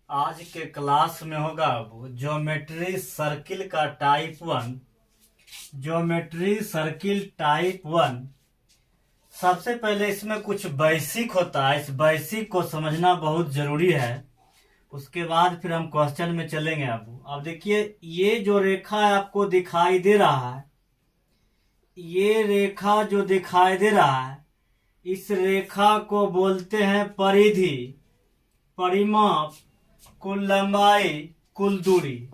आज के क्लास में होगा वो ज्योमेट्री सर्किल का टाइप 1। Geometry circle type 1। सबसे पहले इसमें कुछ बेसिक होता है, इस बेसिक को समझना बहुत जरूरी है। उसके बाद फिर हम क्वेश्चन में चलेंगे। अब देखिए, ये जो रेखा आपको दिखाई दे रहा है, ये रेखा जो दिखाई दे रहा है, इस रेखा को बोलते हैं परिधि, परिमाप, कुल लंबाई, कुल दूरी।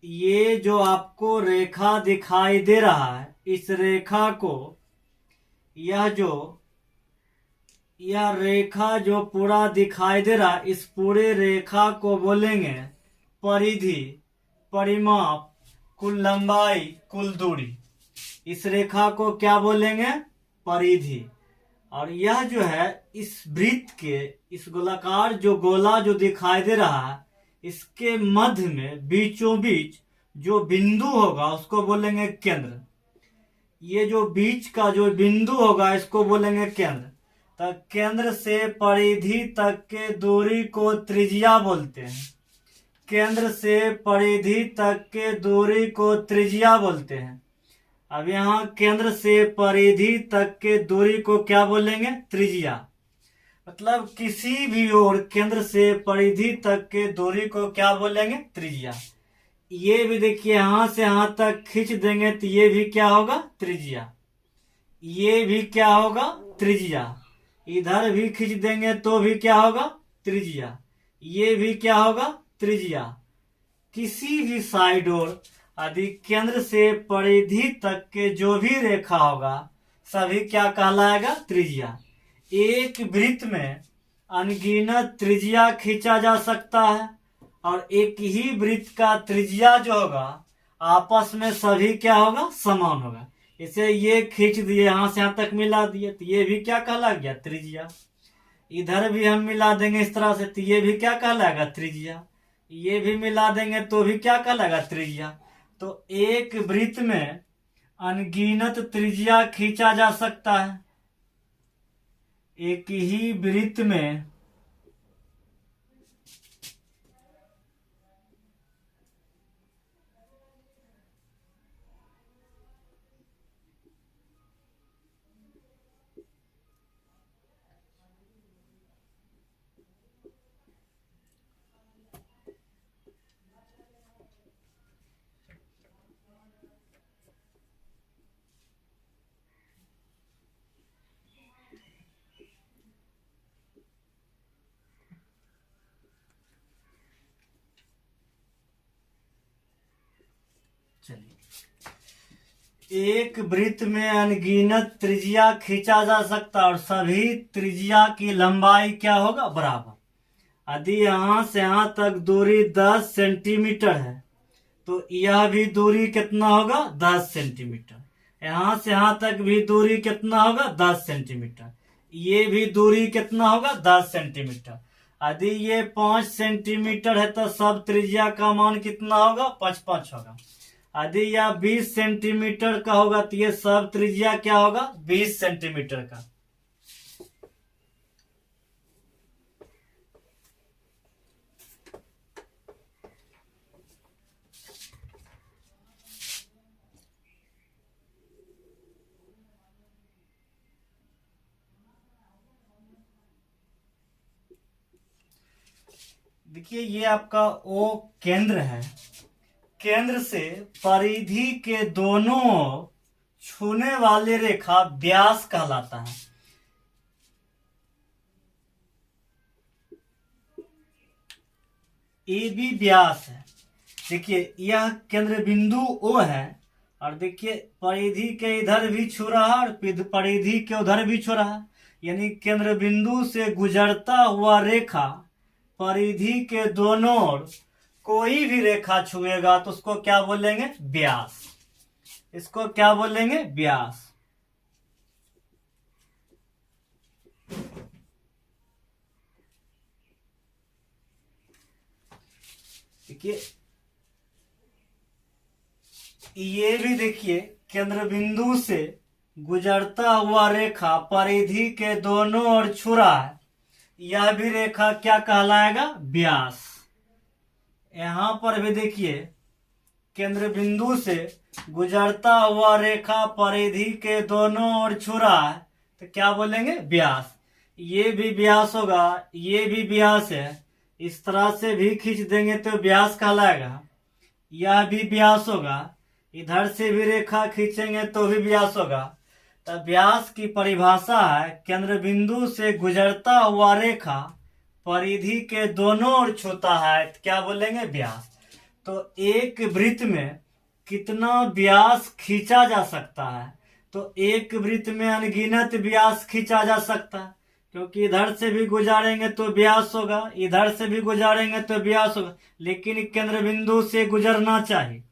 ये जो आपको रेखा दिखाई दे रहा है, इस रेखा को, यह रेखा जो पूरा दिखाई दे रहा है, इस पूरे रेखा को बोलेंगे परिधि, परिमाप, कुल लंबाई, कुल दूरी। इस रेखा को क्या बोलेंगे? परिधि। और यह जो है, इस वृत्त के, इस गोलाकार जो गोला जो दिखाई दे रहा है, इसके मध्य में बीचों बीच जो बिंदु होगा उसको बोलेंगे केंद्र। ये जो बीच का जो बिंदु होगा इसको बोलेंगे केंद्र। तो केंद्र से परिधि तक के दूरी को त्रिज्या बोलते हैं। केंद्र से परिधि तक के दूरी को त्रिज्या बोलते हैं। अब यहाँ केंद्र से परिधि तक के दूरी को क्या बोलेंगे? त्रिज्या। मतलब किसी भी ओर केंद्र से परिधि तक के दूरी को क्या बोलेंगे? त्रिज्या। ये भी देखिए, यहां से यहां तक खींच देंगे तो ये भी क्या होगा? त्रिज्या। ये भी क्या होगा? त्रिज्या। इधर भी खींच देंगे तो भी क्या होगा? त्रिज्या। ये भी क्या होगा? त्रिज्या। किसी भी साइड ओर यदि केंद्र से परिधि तक के जो भी रेखा होगा सभी क्या कहलाएगा? त्रिज्या। एक वृत्त में अनगिनत त्रिज्या खींचा जा सकता है, और एक ही वृत्त का त्रिज्या जो होगा आपस में सभी क्या होगा? समान होगा। इसे ये खींच दिए, यहां से यहां तक मिला दिए तो ये भी क्या कहला गया? त्रिज्या। इधर भी हम मिला देंगे इस तरह से तो ये भी क्या कहलाएगा? त्रिज्या। ये भी मिला देंगे तो भी क्या कहलाएगा? त्रिज्या। तो एक वृत्त में अनगिनत त्रिज्या खींचा जा सकता है। एक ही वृत्त में एक वृत्त में अनगिनत त्रिज्या खींचा जा सकता है, और सभी त्रिज्या की लंबाई क्या होगा? बराबर। यदि यहां से यहां तक दूरी 10 सेंटीमीटर है तो यह भी दूरी कितना होगा? 10 सेंटीमीटर। यहां से यहां तक भी दूरी कितना होगा? 10 सेंटीमीटर। ये भी दूरी कितना होगा? 10 सेंटीमीटर। यदि ये 5 सेंटीमीटर है तो सब त्रिज्या का मान कितना होगा? 5 होगा। यदि यह 20 सेंटीमीटर का होगा तो ये सब त्रिज्या क्या होगा? 20 सेंटीमीटर का। देखिए, ये आपका ओ केंद्र है। केंद्र से परिधि के दोनों ओर छूने वाली रेखा व्यास कहलाता है। ए भी व्यास है। देखिए, यह केंद्र बिंदु ओ है, और देखिए परिधि के इधर भी छू रहा है और परिधि के उधर भी छू रहा है। यानी केंद्र बिंदु से गुजरता हुआ रेखा परिधि के दोनों ओर कोई भी रेखा छुएगा तो उसको क्या बोलेंगे? व्यास। इसको क्या बोलेंगे? व्यास। देखिए, ये भी देखिए, केंद्र बिंदु से गुजरता हुआ रेखा परिधि के दोनों ओर छू रहा है, यह भी रेखा क्या कहलाएगा? व्यास। यहाँ पर भी देखिए केंद्र बिंदु से गुजरता हुआ रेखा परिधि के दोनों ओर छू रहा है, तो क्या बोलेंगे? व्यास। ये भी व्यास होगा, ये भी व्यास है, इस तरह से भी खींच देंगे तो व्यास कहलाएगा। यह भी व्यास होगा, इधर से भी रेखा खींचेंगे तो भी व्यास होगा। तो व्यास की परिभाषा है केंद्र बिंदु से गुजरता हुआ रेखा परिधि के दोनों ओर छूता है, तो क्या बोलेंगे? व्यास। तो एक वृत्त में कितना व्यास खींचा जा सकता है? तो एक वृत्त में अनगिनत व्यास खींचा जा सकता है, क्योंकि इधर से भी गुजारेंगे तो व्यास होगा, इधर से भी गुजारेंगे तो व्यास होगा, लेकिन केंद्र बिंदु से गुजरना चाहिए।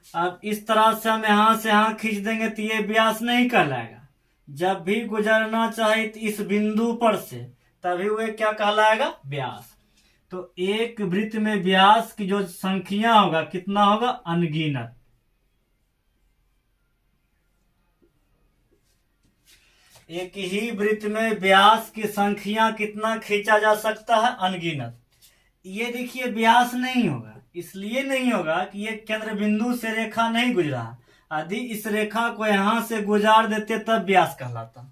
अब इस तरह से हम यहाँ से यहाँ खींच देंगे तो ये व्यास नहीं कहलाएगा। जब भी गुजरना चाहिए तो इस बिंदु पर से, तभी वह क्या कहलाएगा? व्यास। तो एक वृत्त में व्यास की जो संख्या होगा कितना होगा? अनगिनत। एक ही वृत्त में व्यास की संख्या कितना खींचा जा सकता है? अनगिनत। ये देखिए व्यास नहीं होगा, इसलिए नहीं होगा कि ये केंद्र बिंदु से रेखा नहीं गुजरा। यदि इस रेखा को यहां से गुजार देते तब व्यास कहलाता।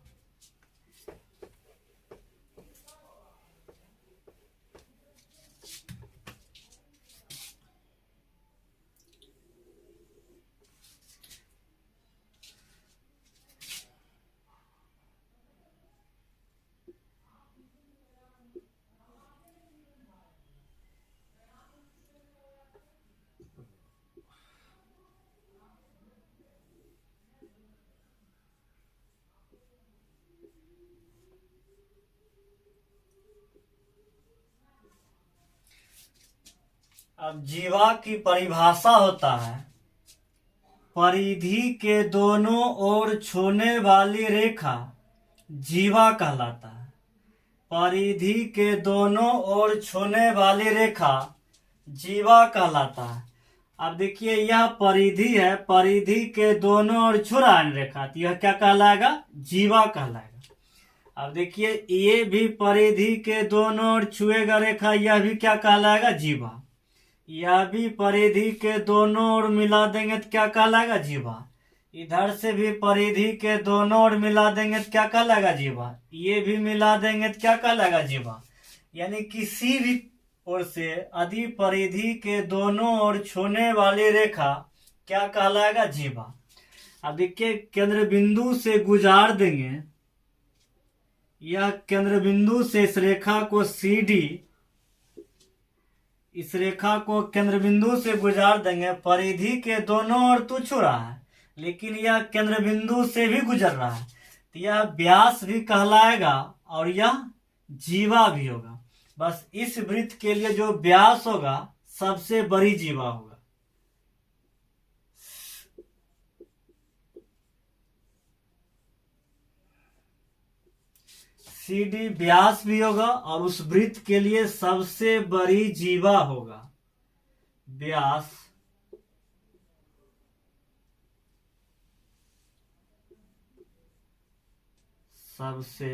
अब जीवा की परिभाषा होता है परिधि के दोनों ओर छूने वाली रेखा जीवा कहलाता है। परिधि के दोनों ओर छूने वाली रेखा जीवा कहलाता है। अब देखिए यह परिधि है, परिधि के दोनों ओर छू रहा है रेखा, तो यह क्या कहलाएगा? जीवा कहलाएगा। अब देखिए ये भी परिधि के दोनों ओर छुएगा रेखा, यह भी क्या कहलाएगा? जीवा। यह भी परिधि के दोनों ओर मिला देंगे तो क्या कहलाएगा? जीवा। इधर से भी परिधि के दोनों ओर मिला देंगे तो क्या कहलाएगा? जीवा। ये भी मिला देंगे तो क्या कहलाएगा? जीवा। यानी किसी भी ओर से यदि परिधि के दोनों ओर छूने वाली रेखा क्या कहलाएगा? जीवा। अब देखिए केंद्र बिंदु से गुजार देंगे, यह केंद्र बिंदु से इस रेखा को CD, इस रेखा को केंद्र बिंदु से गुजार देंगे। परिधि के दोनों ओर तो छू रहा है, लेकिन यह केंद्र बिंदु से भी गुजर रहा है, तो यह व्यास भी कहलाएगा और यह जीवा भी होगा। बस इस वृत्त के लिए जो व्यास होगा सबसे बड़ी जीवा होगा। CD व्यास भी होगा और उस वृत्त के लिए सबसे बड़ी जीवा होगा। व्यास सबसे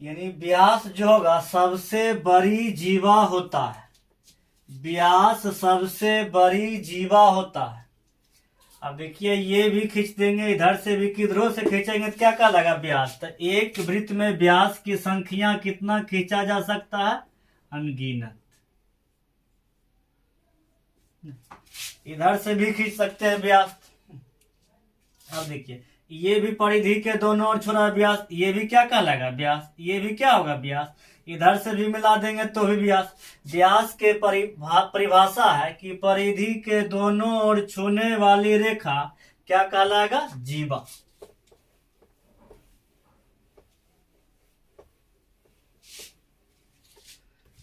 यानी व्यास जो होगा सबसे बड़ी जीवा होता है। व्यास सबसे बड़ी जीवा होता है। अब देखिए ये भी खींच देंगे, इधर से भी किधरों से खींचेंगे तो क्या लगा? व्यास। तो एक वृत्त में व्यास की संख्या कितना खींचा जा सकता है? अनगिनत। इधर से भी खींच सकते हैं व्यास। अब देखिए ये भी परिधि के दोनों ओर छुरा व्यास, ये भी क्या कहलाएगा? व्यास। ये भी क्या होगा? व्यास। इधर से भी मिला देंगे तो भी व्यास। व्यास के परिभाषा है कि परिधि के दोनों ओर छूने वाली रेखा क्या कहलाएगा? जीवा।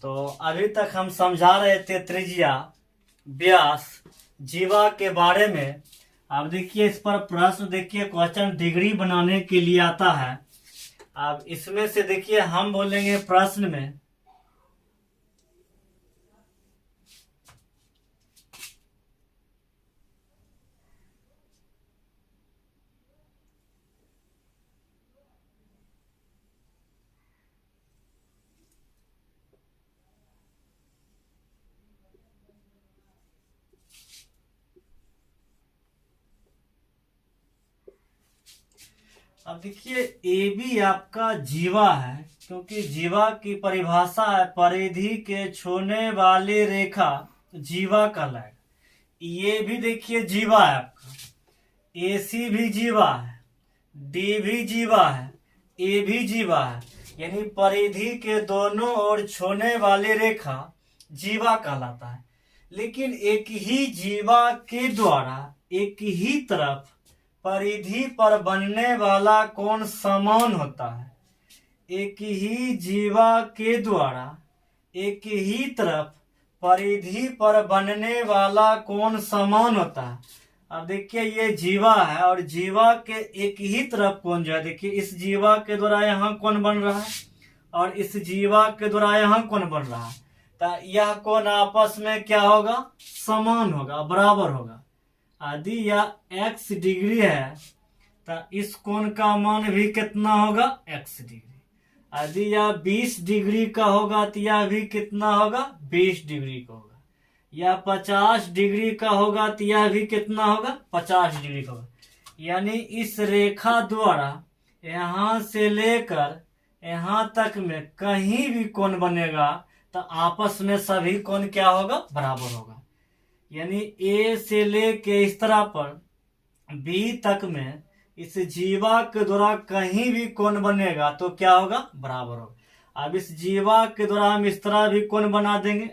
तो अभी तक हम समझा रहे थे त्रिज्या, व्यास, जीवा के बारे में। अब देखिए इस पर प्रश्न, देखिए क्वेश्चन डिग्री बनाने के लिए आता है। अब इसमें से देखिए हम बोलेंगे प्रश्न में अब देखिए ए भी आपका जीवा है, क्योंकि जीवा की परिभाषा है परिधि के छूने वाली रेखा जीवा कहलाएगा। ये भी देखिए जीवा है आपका, AC भी जीवा है, D भी जीवा है, A भी जीवा है, यानी परिधि के दोनों ओर छूने वाली रेखा जीवा कहलाता है। लेकिन एक ही जीवा के द्वारा एक ही तरफ परिधि पर बनने वाला कोण समान होता है। एक ही जीवा के द्वारा एक ही तरफ परिधि पर बनने वाला कोण समान होता है। अब देखिए ये जीवा है और जीवा के एक ही तरफ कोण जो है, देखिए इस जीवा के द्वारा यहाँ कोण बन रहा है और इस जीवा के द्वारा यहाँ कोण बन रहा है, तो यह कोण आपस में क्या होगा, समान होगा, बराबर होगा। यदि यह x डिग्री है तो इस कोण का मान भी कितना होगा, x डिग्री। यदि यह 20 डिग्री का होगा तो यह भी कितना होगा, 20 डिग्री का होगा। यह 50 डिग्री का होगा तो यह भी कितना होगा, 50 डिग्री का होगा। यानी इस रेखा द्वारा यहाँ से लेकर यहाँ तक में कहीं भी कोण बनेगा तो आपस में सभी कोण क्या होगा, बराबर होगा। यानी A से लेके इस तरह पर B तक में इस जीवा के द्वारा कहीं भी कोण बनेगा तो क्या होगा, बराबर होगा। अब इस जीवा के द्वारा हम इस तरह भी कोण बना देंगे,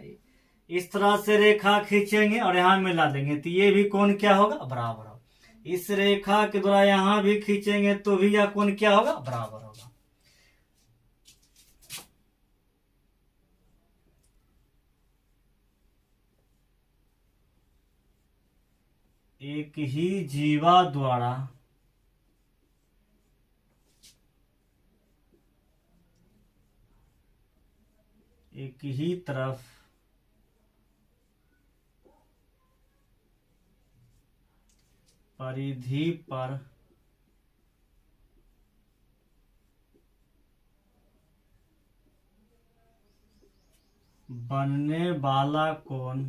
इस तरह से रेखा खींचेंगे और यहाँ मिला देंगे तो ये भी कोण क्या होगा, बराबर होगा। इस रेखा के द्वारा यहाँ भी खींचेंगे तो भी यह कोण क्या होगा, बराबर होगा। एक ही जीवा द्वारा एक ही तरफ परिधि पर बनने वाला कोण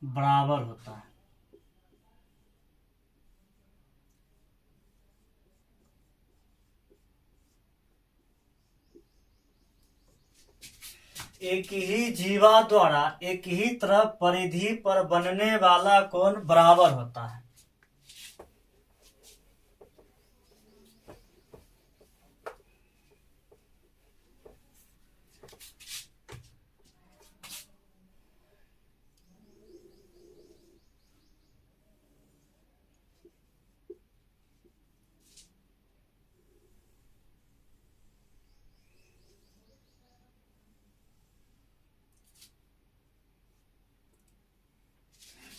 बराबर होता है। एक ही जीवा द्वारा एक ही तरफ परिधि पर बनने वाला कोण बराबर होता है।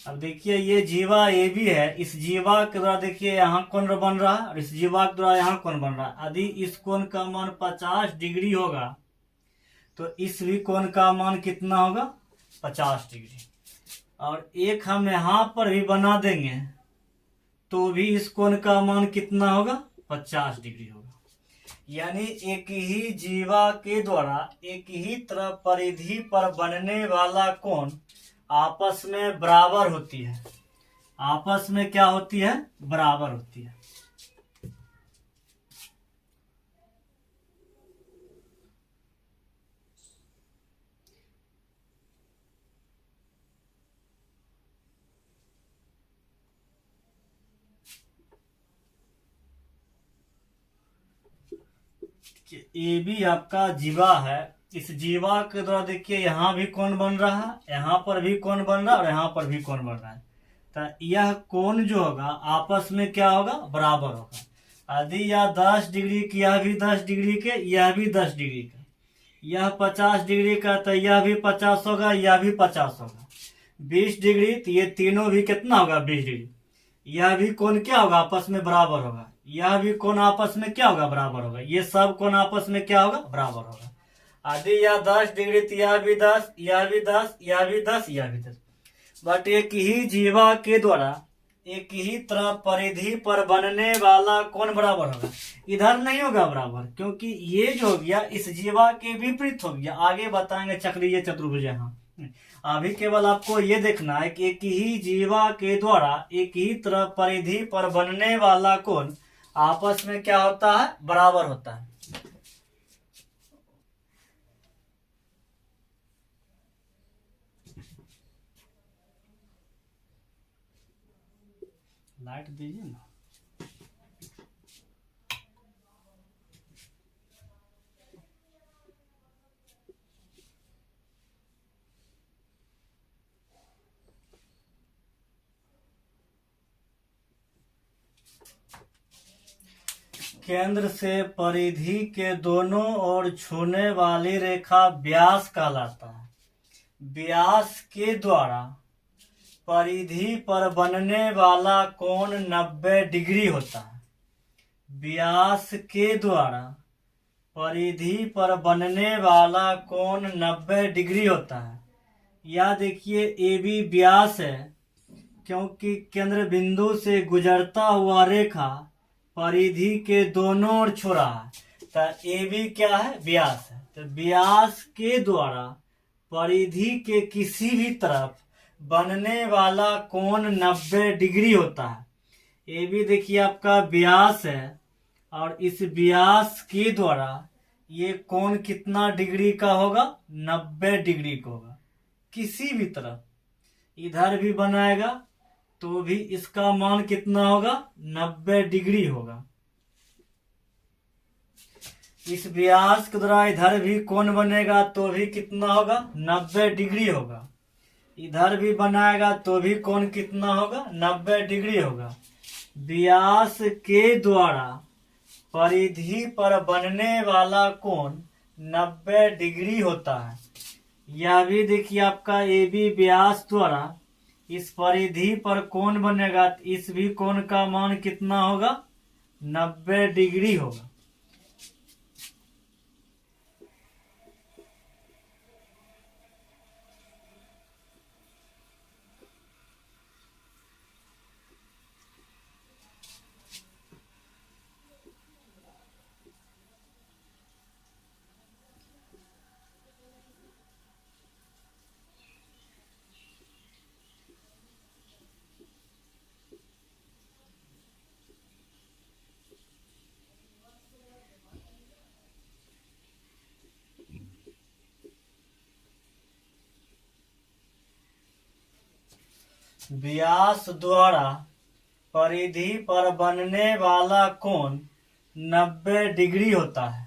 अब देखिए ये जीवा ए भी है, इस जीवा के द्वारा देखिए यहाँ कोण बन रहा है और इस जीवा के द्वारा यहाँ कोण बन रहा है। यदि इस कोण का मान 50 डिग्री होगा तो इस भी कोण का मान कितना होगा, 50 डिग्री। और एक हम यहाँ पर भी बना देंगे तो भी इस कोण का मान कितना होगा, 50 डिग्री होगा। यानी एक ही जीवा के द्वारा एक ही तरफ परिधि पर बनने वाला कोण आपस में बराबर होती है। आपस में क्या होती है, बराबर होती है। ए भी आपका जीवा है, इस जीवा के द्वारा देखिए यहाँ भी कोण बन रहा है, यहाँ पर भी कोण बन रहा है और यहाँ पर भी कोण बन रहा है। तो यह कोण जो होगा आपस में क्या होगा, बराबर होगा। यदि यह 10 डिग्री की, यह भी 10 डिग्री के, यह भी 10 डिग्री का, यह 50 डिग्री का तो यह भी 50 होगा, यह भी 50 होगा। 20 डिग्री तो ये तीनों भी कितना होगा, 20 डिग्री। यह भी कोण क्या होगा, आपस में बराबर होगा। यह भी कोण आपस में क्या होगा, बराबर होगा। ये सब कोण आपस में क्या होगा, बराबर होगा। यदि यह 10 डिग्री तो यह भी 10, यह भी 10, यह भी 10, यह भी 10। बट एक ही जीवा के द्वारा एक ही तरफ परिधि पर बनने वाला कोण बराबर होगा। इधर नहीं होगा बराबर, क्योंकि ये जो हो गया इस जीवा के विपरीत हो गया। आगे बताएंगे चक्रीय चतुर्भुज यहाँ। अभी केवल आपको ये देखना है कि एक ही जीवा के द्वारा एक ही तरह परिधि पर बनने वाला कोण आपस में क्या होता है, बराबर होता है। लाइट दीजिए ना। केंद्र से परिधि के दोनों ओर छूने वाली रेखा व्यास कहलाता है। व्यास के द्वारा परिधि पर बनने वाला कोण 90 डिग्री होता है। व्यास के द्वारा परिधि पर बनने वाला कोण 90 डिग्री होता है। यह देखिए ए बी व्यास है, क्योंकि केंद्र बिंदु से गुजरता हुआ रेखा परिधि के दोनों ओर छोड़ा है, तो ए बी क्या है, व्यास है। तो व्यास के द्वारा परिधि के किसी भी तरफ बनने वाला कोण 90 डिग्री होता है। ए बी देखिए आपका व्यास है, और इस व्यास के द्वारा ये कोण कितना डिग्री का होगा, 90 डिग्री का होगा। किसी भी तरफ इधर भी बनाएगा तो भी इसका मान कितना होगा, 90 डिग्री होगा। इस व्यास के द्वारा इधर भी कोण बनेगा तो भी कितना होगा, 90 डिग्री होगा। इधर भी बनाएगा तो भी कोण कितना होगा, 90 डिग्री होगा। व्यास के द्वारा परिधि पर बनने वाला कोण 90 डिग्री होता है। यह भी देखिए आपका ए बी व्यास द्वारा इस परिधि पर कोण बनेगा, तो इस भी कोण का मान कितना होगा, 90 डिग्री होगा। व्यास द्वारा परिधि पर बनने वाला कोण 90 डिग्री होता है।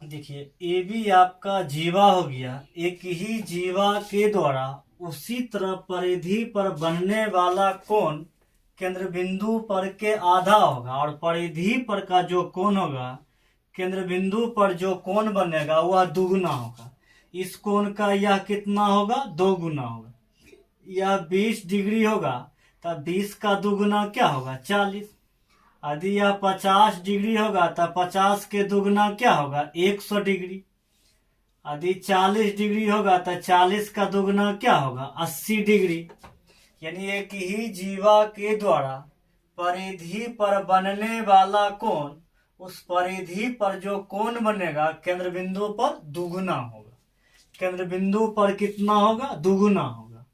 देखिए ए बी आपका जीवा हो गया। एक ही जीवा के द्वारा उसी तरह परिधि पर बनने वाला कोण केंद्र बिंदु पर के आधा होगा, और परिधि पर का जो कोण होगा, केंद्र बिंदु पर जो कोण बनेगा वह दुगुना होगा। इस कोण का यह कितना होगा, 2 गुना होगा। यह 20 डिग्री होगा, तब 20 का दुगुना क्या होगा, 40। यदि यह 50 डिग्री होगा तो 50 के दुगुना क्या होगा, 100 डिग्री। यदि 40 डिग्री होगा तो 40 का दुगुना क्या होगा, 80 डिग्री। यानी एक ही जीवा के द्वारा परिधि पर बनने वाला कोण उस परिधि पर जो कोण बनेगा केंद्र बिंदु पर दुगुना होगा। केंद्र बिंदु पर कितना होगा, दुगुना होगा।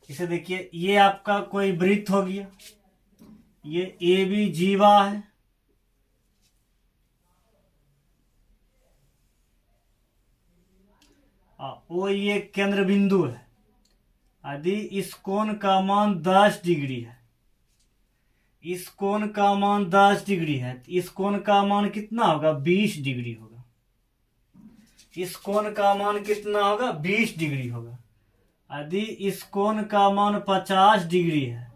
इसे देखिए, ये आपका कोई वृत्त हो गया, ये ए बी जीवा है, वो ये केंद्र बिंदु है। यदि इस कोण का मान 10 डिग्री है, इस कोण का मान 10 डिग्री है, तो इस कोण का मान कितना होगा? 20 डिग्री होगा। इस कोण का मान कितना होगा? 20 डिग्री होगा। यदि इस कोण का मान 50 डिग्री है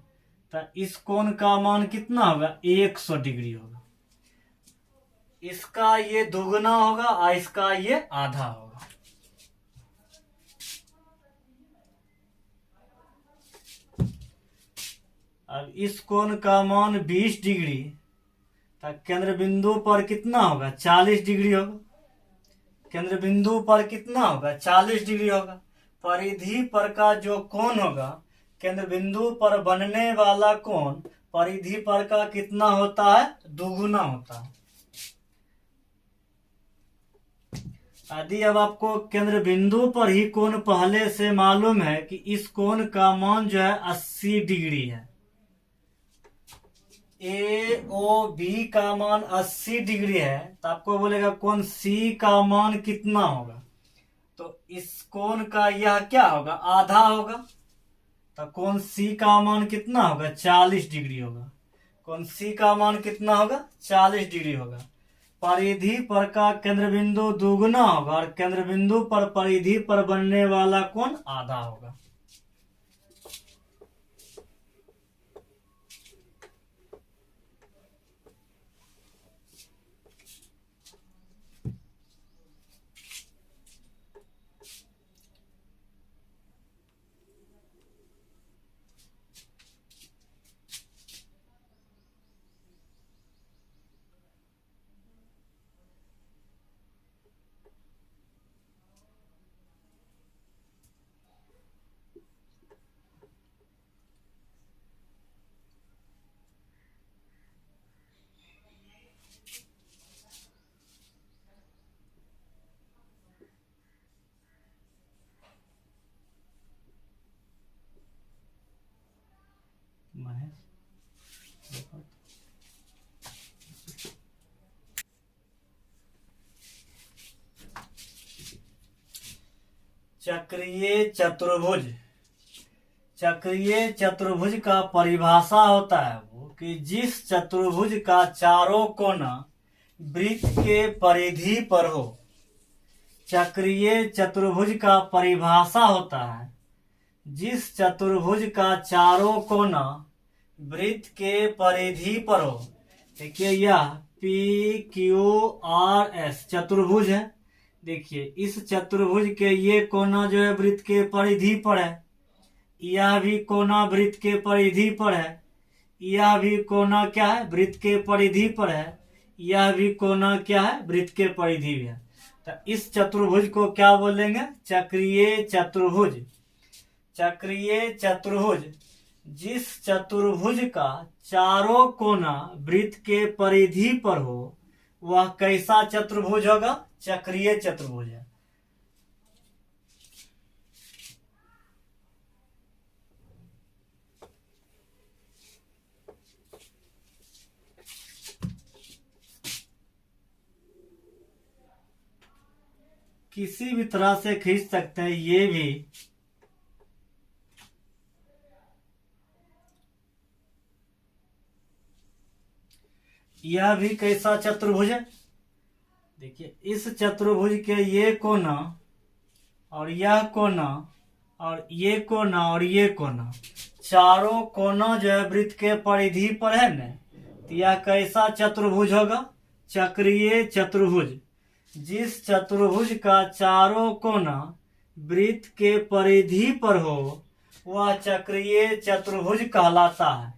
तो इस कोण का मान कितना होगा? 100 डिग्री होगा। इसका ये दोगुना होगा और इसका ये आधा होगा। अब इस कोण का मान 20 डिग्री, तो केंद्र बिंदु पर कितना होगा? 40 डिग्री होगा। केंद्र बिंदु पर कितना होगा? 40 डिग्री होगा। परिधि पर का जो कोण होगा, केंद्र बिंदु पर बनने वाला कोण परिधि पर का कितना होता है? दोगुना होता है। यदि अब आपको केंद्र बिंदु पर ही कोण पहले से मालूम है कि इस कोण का मान जो है 80 डिग्री है, ए ओ बी का मान 80 डिग्री है, तो आपको बोलेगा कोण सी का मान कितना होगा? तो इस कोण का यह क्या होगा? आधा होगा। तो कोण सी का मान कितना होगा? 40 डिग्री होगा। कोण सी का मान कितना होगा? 40 डिग्री होगा। परिधि पर का केंद्र बिंदु दोगुना होगा और केंद्र बिंदु पर परिधि पर बनने वाला कोण आधा होगा। चक्रीय चतुर्भुज, चक्रीय चतुर्भुज का परिभाषा होता है वो कि जिस चतुर्भुज का चारों कोना वृत्त के परिधि पर हो। चक्रीय चतुर्भुज का परिभाषा होता है जिस चतुर्भुज का चारों कोना वृत्त के परिधि पर हो। देखिए यह पी क्यू आर एस चतुर्भुज है। देखिए इस चतुर्भुज के ये कोना जो है वृत्त के परिधि पर है, यह भी कोना वृत्त के परिधि पर है, यह भी कोना क्या है? वृत्त के परिधि पर है, यह भी कोना क्या है? वृत्त के परिधि में है। तो इस चतुर्भुज को क्या बोलेंगे? चक्रीय चतुर्भुज। चक्रीय चतुर्भुज जिस चतुर्भुज का चारों कोना वृत्त के परिधि पर हो वह कैसा चतुर्भुज होगा? चक्रीय चतुर्भुज है। किसी भी तरह से खींच सकते हैं। ये भी यह भी कैसा चतुर्भुज है? देखिए इस चतुर्भुज के ये कोना और यह कोना और ये कोना और ये कोना, चारों कोना जो है वृत्त के परिधि पर है ना, तो यह कैसा चतुर्भुज होगा? चक्रीय चतुर्भुज। जिस चतुर्भुज का चारों कोना वृत्त के परिधि पर हो वह चक्रीय चतुर्भुज कहलाता है।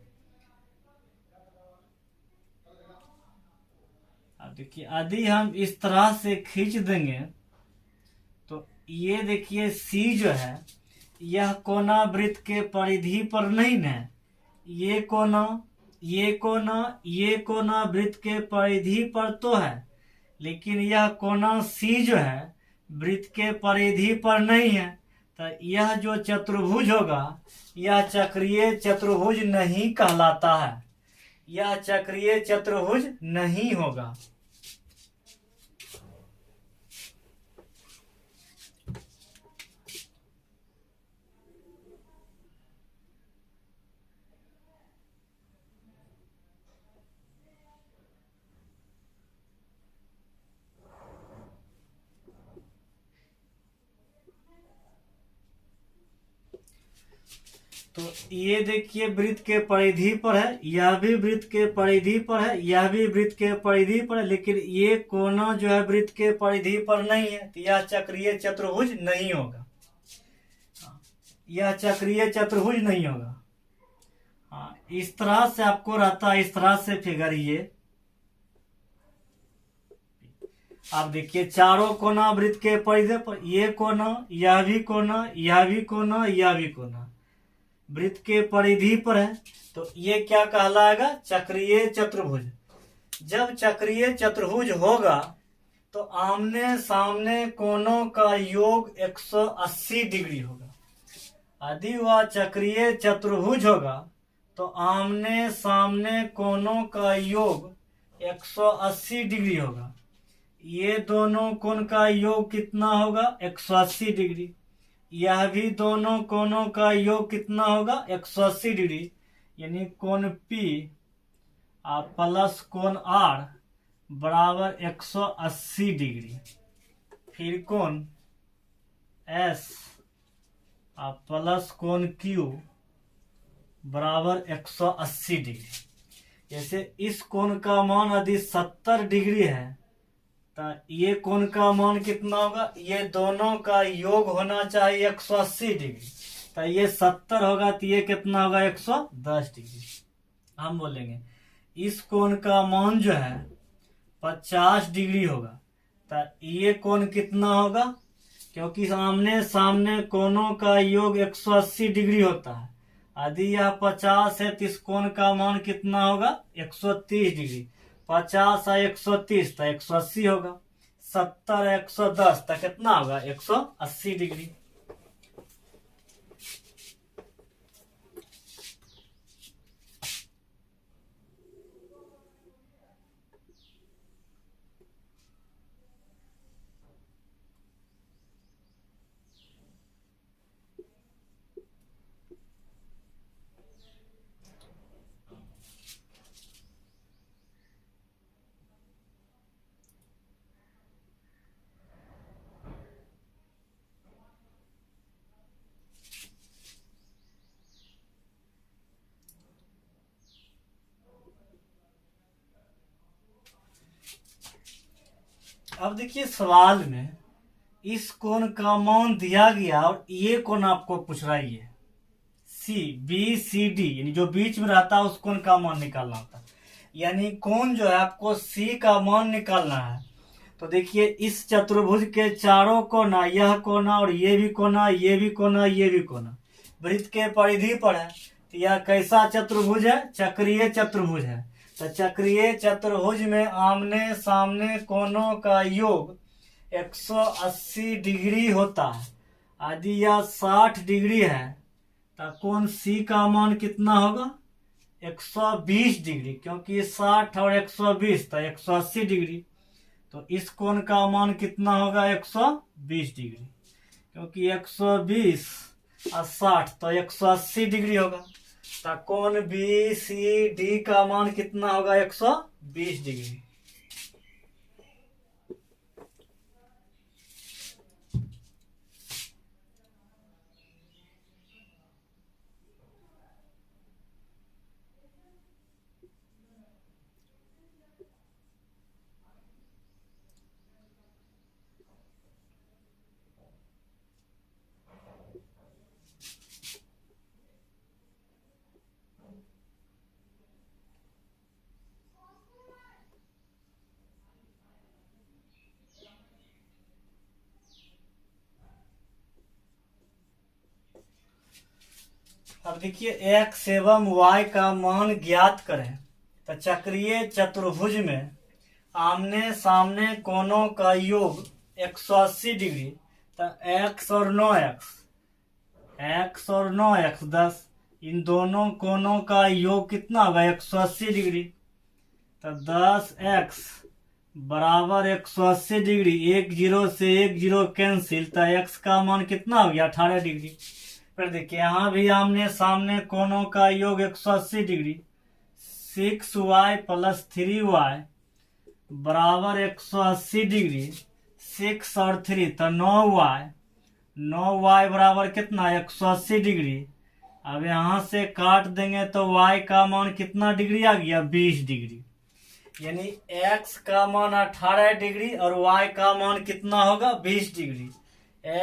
अब देखिए यदि हम इस तरह से खींच देंगे तो ये देखिए सी जो है यह कोना वृत्त के परिधि पर नहीं है। ये कोना, ये कोना, ये कोना वृत्त के परिधि पर तो है, लेकिन यह कोना सी जो है वृत्त के परिधि पर नहीं है। तो यह जो चतुर्भुज होगा यह चक्रीय चतुर्भुज नहीं कहलाता है। यह चक्रीय चतुर्भुज नहीं होगा। तो ये देखिए वृत्त के परिधि पर है, यह भी वृत्त के परिधि पर है, यह भी वृत्त के परिधि पर है, लेकिन ये कोना जो है वृत्त के परिधि पर नहीं है, तो यह चक्रीय चतुर्भुज नहीं होगा, यह चक्रीय चतुर्भुज नहीं होगा। हाँ, इस तरह से आपको रहता है, इस तरह से फिगर ये आप देखिए चारों कोना वृत्त के परिधि पर, ये कोना, यह भी कोना, यह भी कोना, यह भी कोना वृत्त के परिधि पर है, तो ये क्या कहलाएगा? चक्रीय चतुर्भुज। जब चक्रीय चतुर्भुज होगा तो आमने सामने कोनों का योग 180 डिग्री होगा। यदि वह चक्रीय चतुर्भुज होगा तो आमने सामने कोनों का योग 180 डिग्री होगा। ये दोनों कोण का योग कितना होगा? 180 डिग्री। यह भी दोनों कोनों का योग कितना होगा? 180 डिग्री, यानी कोण P प्लस कोण R बराबर 180 डिग्री। फिर कोण S प्लस कोण Q बराबर 180 डिग्री। जैसे इस कोण का मान यदि 70 डिग्री है तो ये कोण का मान कितना होगा? ये दोनों का योग होना चाहिए 180 डिग्री, तो ये 70 होगा तो ये कितना होगा? 110 डिग्री। हम बोलेंगे इस कोण का मान जो है 50 डिग्री होगा, तो ये कोण कितना होगा? क्योंकि आमने सामने कोणों का योग 180 डिग्री होता है। यदि यह 50 है तो इस कोण का मान कितना होगा? 130 डिग्री। 50 है 130 तो 180 होगा। 70 है 110 तो कितना होगा? 180 डिग्री। अब देखिए सवाल में इस कोण का मान दिया गया और ये कोण आपको पूछ रहा है, BCD यानी जो बीच में रहता है उस कोण का मान निकालना होता है। यानी कोण जो है आपको C का मान निकालना है। तो देखिए इस चतुर्भुज के चारों कोना, यह कोना और ये भी कोना, ये भी कोना, ये भी कोना वृत्त के परिधि पर है, तो यह कैसा चतुर्भुज है? चक्रीय चतुर्भुज है। तो चक्रीय चतुर्भुज में आमने सामने कोनों का योग 180 डिग्री होता है। यदि यह 60 डिग्री है तो कोण C का मान कितना होगा? 120 डिग्री, क्योंकि 60 और 120 तो 180 डिग्री। तो इस कोण का मान कितना होगा? 120 डिग्री, क्योंकि 120 और 60 तो 180 डिग्री होगा। तो कोण BCD का मान कितना होगा? 120 डिग्री। अब देखिए x एवं y का मान ज्ञात करें। तो चक्रीय चतुर्भुज में आमने सामने कोनों का योग 180 डिग्री, तो x और 9x, x और 9x 10, इन दोनों कोनों का योग कितना होगा? 180 डिग्री। तो 10x बराबर 180 डिग्री, एक जीरो से एक जीरो कैंसिल, तो x का मान कितना हो गया? 18 डिग्री। फिर देखिए यहाँ भी आमने सामने कोनों का योग 180 डिग्री। 6y प्लस 3y बराबर 180 डिग्री। 6 और 3 तो 9y, 9y बराबर कितना? 180 डिग्री। अब यहाँ से काट देंगे तो y का मान कितना डिग्री आ गया, 20 डिग्री। यानी x का मान 18 डिग्री और y का मान कितना होगा, 20 डिग्री।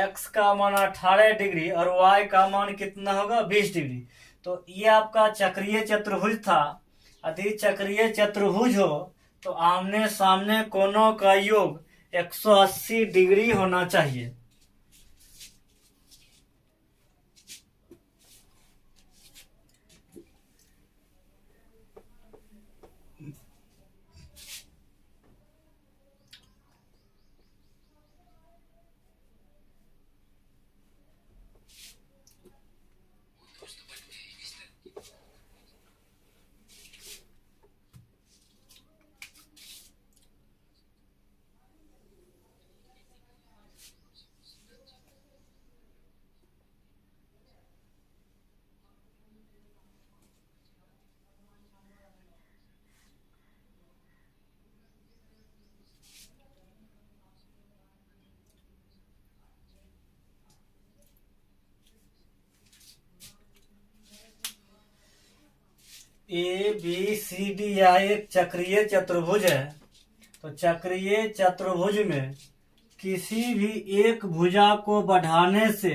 x का मान 18 डिग्री और y का मान कितना होगा, 20 डिग्री। तो ये आपका चक्रीय चतुर्भुज था। यदि चक्रीय चतुर्भुज हो तो आमने सामने कोणों का योग 180 डिग्री होना चाहिए। ए बी सी डी यह एक चक्रीय चतुर्भुज है। तो चक्रीय चतुर्भुज में किसी भी एक भुजा को बढ़ाने से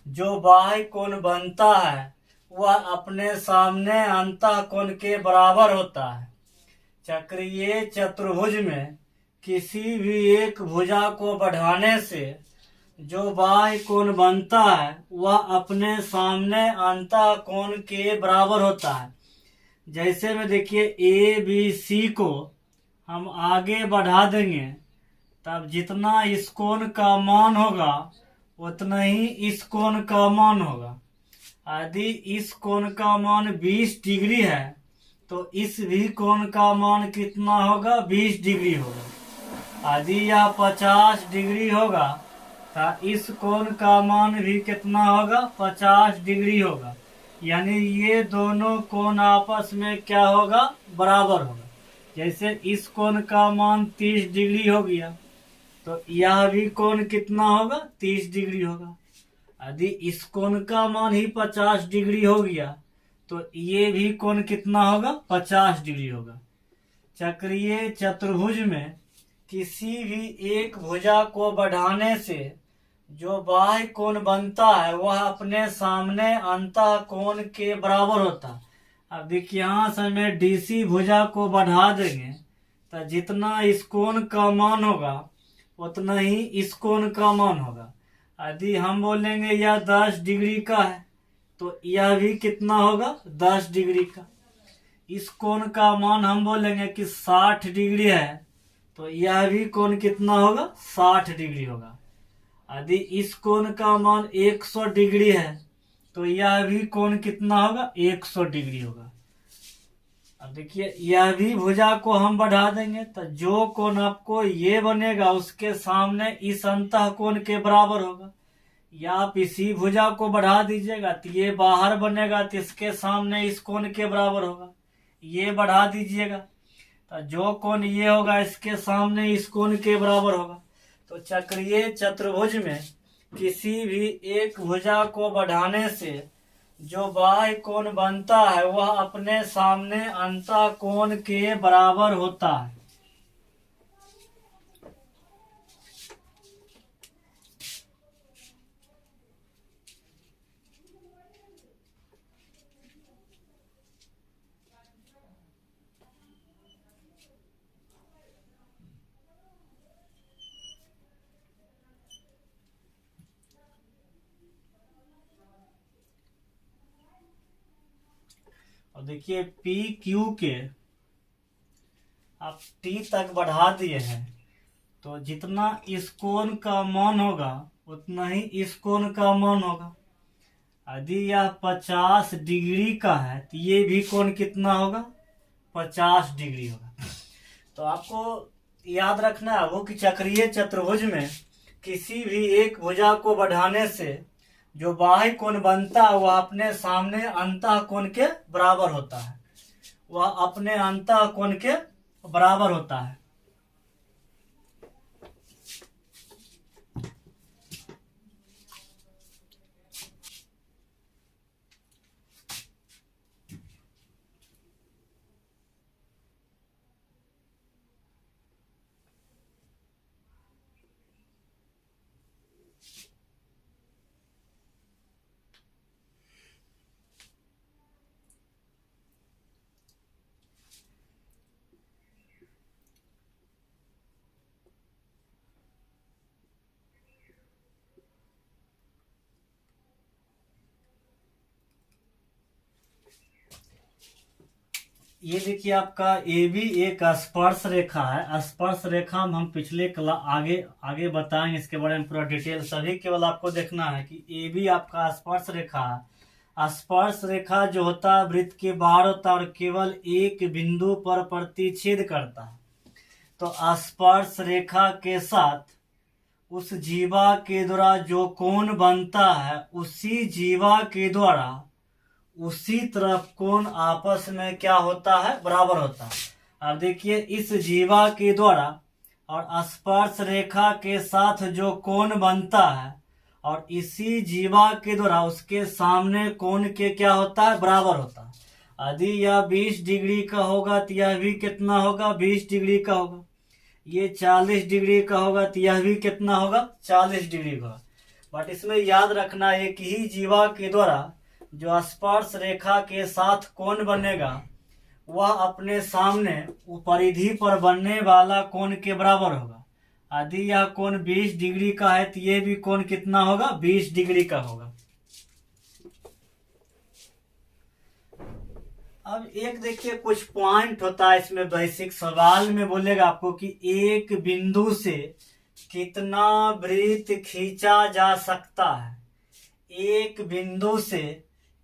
जो बाह्य कोण बनता है वह अपने सामने अंतः कोण के बराबर होता है। चक्रीय चतुर्भुज में किसी भी एक भुजा को बढ़ाने से जो बाह्य कोण बनता है वह अपने सामने अंतः कोण के बराबर होता है। जैसे में देखिए ए बी सी को हम आगे बढ़ा देंगे तब जितना इस कोण का मान होगा उतना ही इस कोण का मान होगा। यदि इस कोण का मान 20 डिग्री है तो इस भी कोण का मान कितना होगा, 20 डिग्री होगा। यदि यह 50 डिग्री होगा तो इस कोण का मान भी कितना होगा, 50 डिग्री होगा। यानी ये दोनों कोण आपस में क्या होगा, बराबर होगा। जैसे इस कोण का मान 30 डिग्री हो गया तो यह भी कोण कितना होगा, 30 डिग्री होगा। यदि इस कोण का मान ही 50 डिग्री हो गया तो ये भी कोण कितना होगा, 50 डिग्री होगा। चक्रीय चतुर्भुज में किसी भी एक भुजा को बढ़ाने से जो बाह्य कोण बनता है वह अपने सामने अंतः कोण के बराबर होता है। अब देखिए यहाँ से हमें डीसी भुजा को बढ़ा देंगे तो जितना इस कोण का मान होगा उतना ही इस कोण का मान होगा। यदि हम बोलेंगे यह 10 डिग्री का है तो यह भी कितना होगा, 10 डिग्री का। इस कोण का मान हम बोलेंगे कि 60 डिग्री है तो यह भी कोण कितना होगा, 60 डिग्री होगा। यदि इस कोण का मान 100 डिग्री है तो यह भी कोण कितना होगा, 100 डिग्री होगा। अब देखिए यह भी भुजा को हम बढ़ा देंगे तो जो कोण आपको ये बनेगा उसके सामने इस अंतः कोण के बराबर होगा। या आप इसी भुजा को बढ़ा दीजिएगा तो ये बाहर बनेगा तो इसके सामने इस कोण के बराबर होगा। ये बढ़ा दीजिएगा तो जो कोण ये होगा इसके सामने इस कोण के बराबर होगा। तो चक्रीय चतुर्भुज में किसी भी एक भुजा को बढ़ाने से जो बाह्य कोण बनता है वह अपने सामने अंतः कोण के बराबर होता है। और देखिए पी क्यू के आप टी तक बढ़ा दिए हैं तो जितना इस कोण का मान होगा उतना ही इस कोण का मान होगा। यदि यह 50 डिग्री का है तो ये भी कोण कितना होगा, 50 डिग्री होगा। तो आपको याद रखना है वो कि चक्रीय चतुर्भुज में किसी भी एक भुजा को बढ़ाने से जो बाह्य कोण बनता है वह अपने सामने अंतः कोण के बराबर होता है। वह अपने अंतः कोण के बराबर होता है। ये देखिए आपका ए बी एक स्पर्श रेखा है। स्पर्श रेखा में हम पिछले आगे आगे बताएंगे इसके बारे में पूरा डिटेल। सभी केवल आपको देखना है कि ए बी आपका स्पर्श रेखा है। स्पर्श रेखा जो होता है वृत्त के बाहर होता है और केवल एक बिंदु पर प्रतिच्छेद करता है। तो स्पर्श रेखा के साथ उस जीवा के द्वारा जो कोण बनता है उसी जीवा के द्वारा उसी तरफ कोण आपस में क्या होता है, बराबर होता है। अब देखिए इस जीवा के द्वारा और स्पर्श रेखा के साथ जो कोण बनता है और इसी जीवा के द्वारा उसके सामने कोण के क्या होता है, बराबर होता है। यदि यह 20 डिग्री का होगा तो यह भी कितना होगा, 20 डिग्री का होगा। ये 40 डिग्री का होगा तो यह भी कितना होगा, 40 डिग्री का। बट इसमें याद रखना एक ही जीवा के द्वारा जो स्पर्श रेखा के साथ कोण बनेगा वह अपने सामने परिधि पर बनने वाला कोण के बराबर होगा। यदि यह कोण 20 डिग्री का है तो ये भी कोण कितना होगा, 20 डिग्री का होगा। अब एक देखिए कुछ पॉइंट होता है इसमें, बेसिक सवाल में बोलेगा आपको कि एक बिंदु से कितना वृत्त खींचा जा सकता है। एक बिंदु से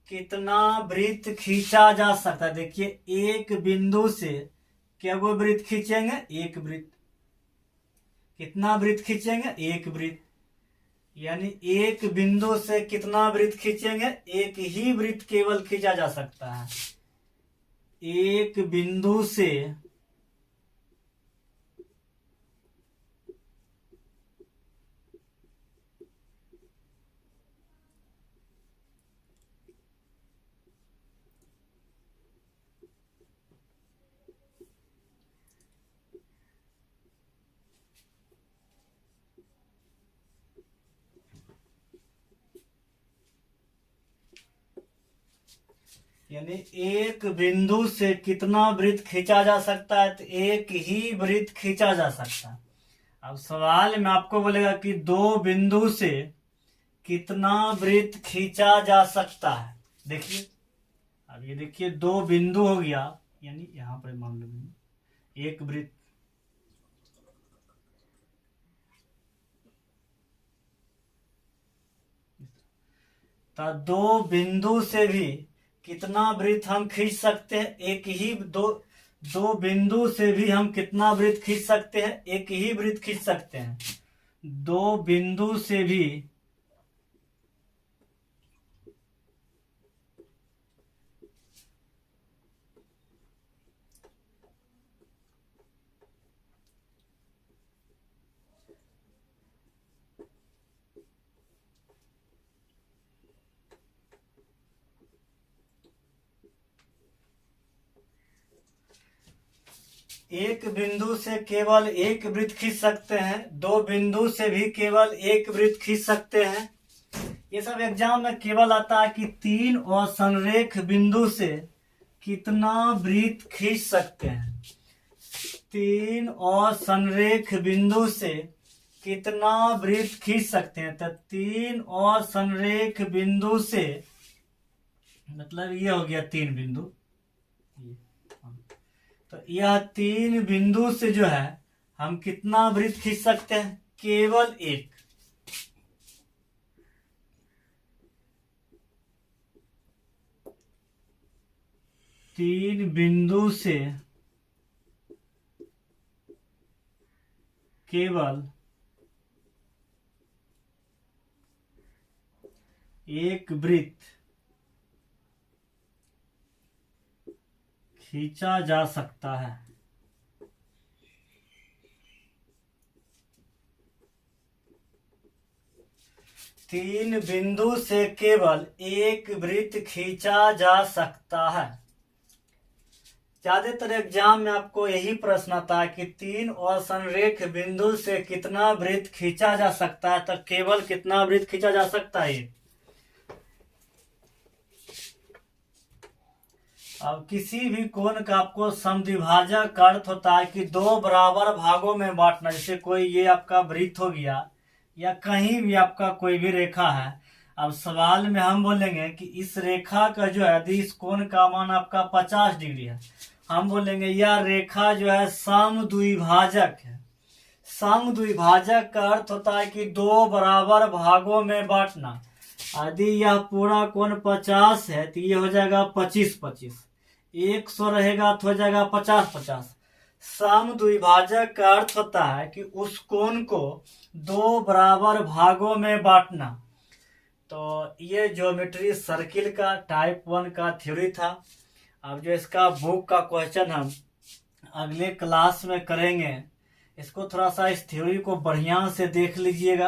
कितना वृत्त खींचा जा सकता है। देखिए एक बिंदु से क्या वो वृत्त खींचेंगे, एक वृत्त। कितना वृत्त खींचेंगे, एक वृत्त। यानी एक बिंदु से कितना वृत्त खींचेंगे, एक ही वृत्त केवल खींचा जा सकता है। एक बिंदु से यानी एक बिंदु से कितना वृत्त खींचा जा सकता है, तो एक ही वृत्त खींचा जा सकता है। अब सवाल में आपको बोलेगा कि दो बिंदु से कितना वृत्त खींचा जा सकता है। देखिए अब ये देखिए दो बिंदु हो गया, यानी यहां पर मान लो एक वृत्त। तो दो बिंदु से भी कितना वृत्त हम खींच सकते हैं, एक ही दो बिंदु से भी हम कितना वृत्त खींच सकते हैं, एक ही वृत्त खींच सकते हैं। दो बिंदु से भी एक बिंदु से केवल एक वृत्त खींच सकते हैं, दो बिंदु से भी केवल एक वृत्त खींच सकते हैं। ये सब एग्जाम में केवल आता है कि तीन और संरेख बिंदु से कितना वृत्त खींच सकते हैं। तीन और संरेख बिंदु से कितना वृत्त खींच सकते हैं। तो तीन और संरेख बिंदु से मतलब ये हो गया तीन बिंदु। तो यह तीन बिंदु से जो है हम कितना वृत्त खींच सकते हैं, केवल एक। तीन बिंदु से केवल एक वृत्त खींचा जा सकता है। तीन बिंदु से केवल एक वृत्त खींचा जा सकता है। ज्यादातर एग्जाम में आपको यही प्रश्न आता है कि तीन और संरेख बिंदु से कितना वृत्त खींचा जा सकता है। तो केवल कितना वृत्त खींचा जा सकता है। अब किसी भी कोण का आपको समद्विभाजक का अर्थ होता है कि दो बराबर भागों में बांटना। जैसे कोई ये आपका वृत्त हो गया या कहीं भी आपका कोई भी रेखा है। अब सवाल में हम बोलेंगे कि इस रेखा का जो है यदि इस कोण का मान आपका 50 डिग्री है हम बोलेंगे यह रेखा जो है समद्विभाजक है। समद्विभाजक का अर्थ होता है कि दो बराबर भागों में बांटना। यदि यह पूरा कोण 50 है तो ये हो जाएगा 25-25, 100 रहेगा तो हो जाएगा 50-50। समद्विभाजक का अर्थ होता है कि उस कोण को दो बराबर भागों में बांटना। तो ये ज्योमेट्री सर्किल का टाइप 1 का थ्योरी था। अब जो इसका बुक का क्वेश्चन हम अगले क्लास में करेंगे, इसको थोड़ा सा इस थ्योरी को बढ़िया से देख लीजिएगा।